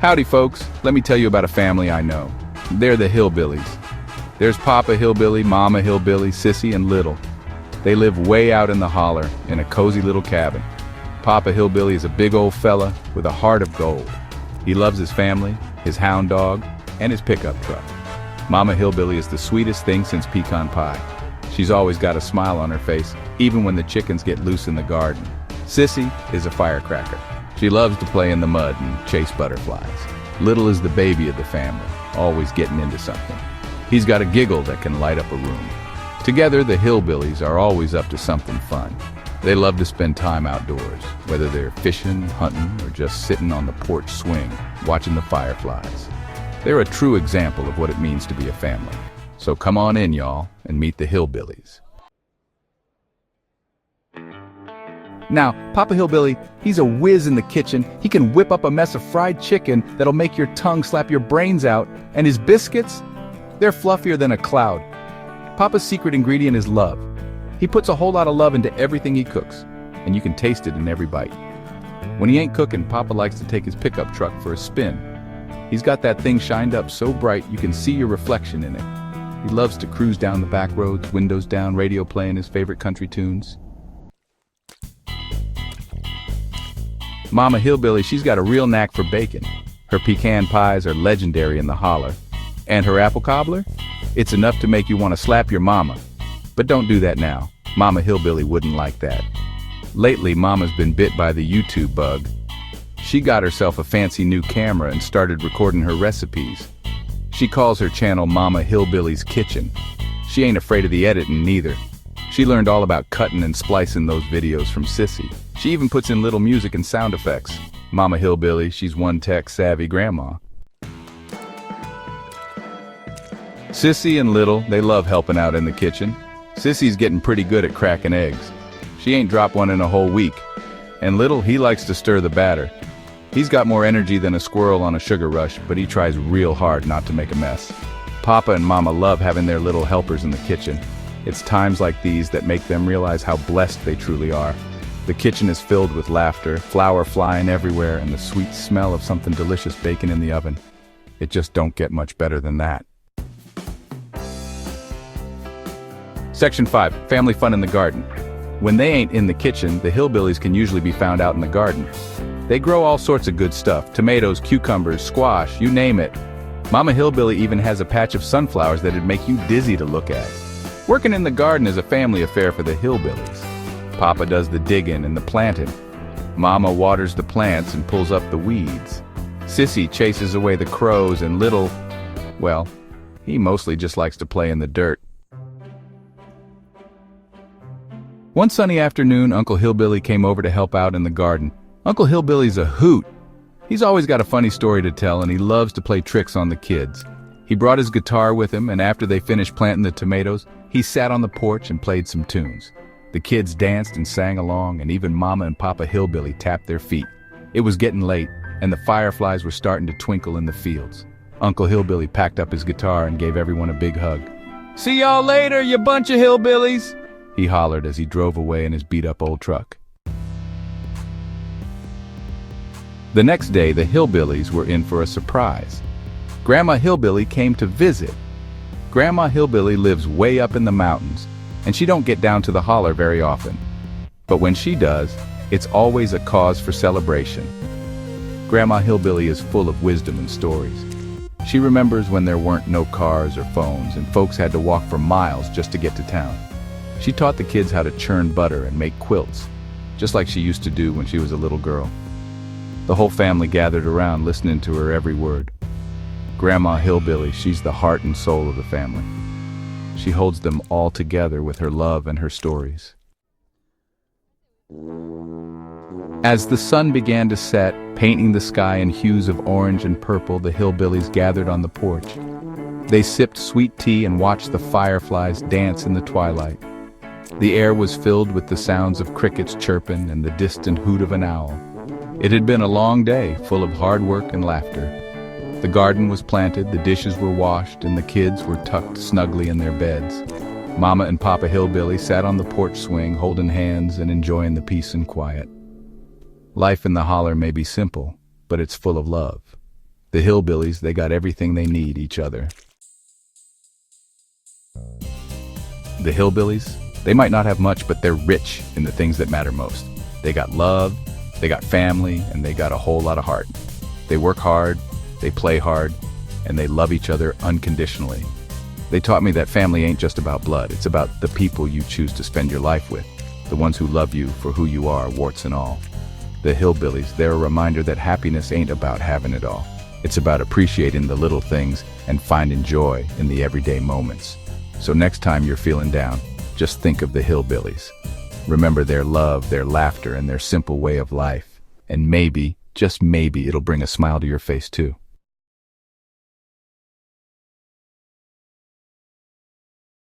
Howdy, folks. Let me tell you about a family I know. They're the Hillbillies. There's Papa Hillbilly, Mama Hillbilly, Sissy, and Little. They live way out in the holler in a cozy little cabin. Papa Hillbilly is a big old fella with a heart of gold. He loves his family, his hound dog, and his pickup truck. Mama Hillbilly is the sweetest thing since pecan pie. She's always got a smile on her face, even when the chickens get loose in the garden. Sissy is a firecracker. She loves to play in the mud and chase butterflies. Little is the baby of the family, always getting into something. He's got a giggle that can light up a room. Together, the Hillbillies are always up to something fun. They love to spend time outdoors, whether they're fishing, hunting, or just sitting on the porch swing, watching the fireflies. They're a true example of what it means to be a family. So come on in, y'all, and meet the Hillbillies. Now, Papa Hillbilly, he's a whiz in the kitchen. He can whip up a mess of fried chicken that'll make your tongue slap your brains out. And his biscuits? They're fluffier than a cloud. Papa's secret ingredient is love. He puts a whole lot of love into everything he cooks, and you can taste it in every bite. When he ain't cooking, Papa likes to take his pickup truck for a spin. He's got that thing shined up so bright you can see your reflection in it. He loves to cruise down the back roads, windows down, radio playing his favorite country tunes. Mama Hillbilly, she's got a real knack for baking. Her pecan pies are legendary in the holler. And her apple cobbler? It's enough to make you want to slap your mama. But don't do that now. Mama Hillbilly wouldn't like that. Lately, Mama's been bit by the YouTube bug. She got herself a fancy new camera and started recording her recipes. She calls her channel Mama Hillbilly's Kitchen. She ain't afraid of the editing neither. She learned all about cutting and splicing those videos from Sissy. She even puts in little music and sound effects. Mama Hillbilly, she's one tech-savvy grandma. Sissy and Little, they love helping out in the kitchen. Sissy's getting pretty good at cracking eggs. She ain't dropped one in a whole week. And Little, he likes to stir the batter. He's got more energy than a squirrel on a sugar rush, but he tries real hard not to make a mess. Papa and Mama love having their little helpers in the kitchen. It's times like these that make them realize how blessed they truly are. The kitchen is filled with laughter, flour flying everywhere, and the sweet smell of something delicious baking in the oven. It just don't get much better than that. Section 5. Family fun in the garden. When they ain't in the kitchen, the Hillbillies can usually be found out in the garden. They grow all sorts of good stuff: tomatoes, cucumbers, squash, you name it. Mama Hillbilly even has a patch of sunflowers that'd make you dizzy to look at. Working in the garden is a family affair for the Hillbillies. Papa does the digging and the planting. Mama waters the plants and pulls up the weeds. Sissy chases away the crows, and Little, well, he mostly just likes to play in the dirt. One sunny afternoon, Uncle Hillbilly came over to help out in the garden. Uncle Hillbilly's a hoot. He's always got a funny story to tell, and he loves to play tricks on the kids. He brought his guitar with him, and after they finished planting the tomatoes, he sat on the porch and played some tunes. The kids danced and sang along, and even Mama and Papa Hillbilly tapped their feet. It was getting late, and the fireflies were starting to twinkle in the fields. Uncle Hillbilly packed up his guitar and gave everyone a big hug. "See y'all later, you bunch of hillbillies!" he hollered as he drove away in his beat-up old truck. The next day, the Hillbillies were in for a surprise. Grandma Hillbilly came to visit. Grandma Hillbilly lives way up in the mountains, and she don't get down to the holler very often. But when she does, it's always a cause for celebration. Grandma Hillbilly is full of wisdom and stories. She remembers when there weren't no cars or phones, and folks had to walk for miles just to get to town. She taught the kids how to churn butter and make quilts, just like she used to do when she was a little girl. The whole family gathered around listening to her every word. Grandma Hillbilly, she's the heart and soul of the family. She holds them all together with her love and her stories. As the sun began to set, painting the sky in hues of orange and purple, the Hillbillies gathered on the porch. They sipped sweet tea and watched the fireflies dance in the twilight. The air was filled with the sounds of crickets chirping and the distant hoot of an owl. It had been a long day, full of hard work and laughter. The garden was planted, the dishes were washed, and the kids were tucked snugly in their beds. Mama and Papa Hillbilly sat on the porch swing, holding hands and enjoying the peace and quiet. Life in the holler may be simple, but it's full of love. The hillbillies, they got everything they need each other. The hillbillies, they might not have much, but they're rich in the things that matter most. They got love, they got family, and they got a whole lot of heart. They work hard, they play hard, and they love each other unconditionally. They taught me that family ain't just about blood, it's about the people you choose to spend your life with, the ones who love you for who you are, warts and all. The hillbillies, they're a reminder that happiness ain't about having it all. It's about appreciating the little things and finding joy in the everyday moments. So next time you're feeling down, just think of the hillbillies. Remember their love, their laughter, and their simple way of life. And maybe, just maybe, it'll bring a smile to your face too.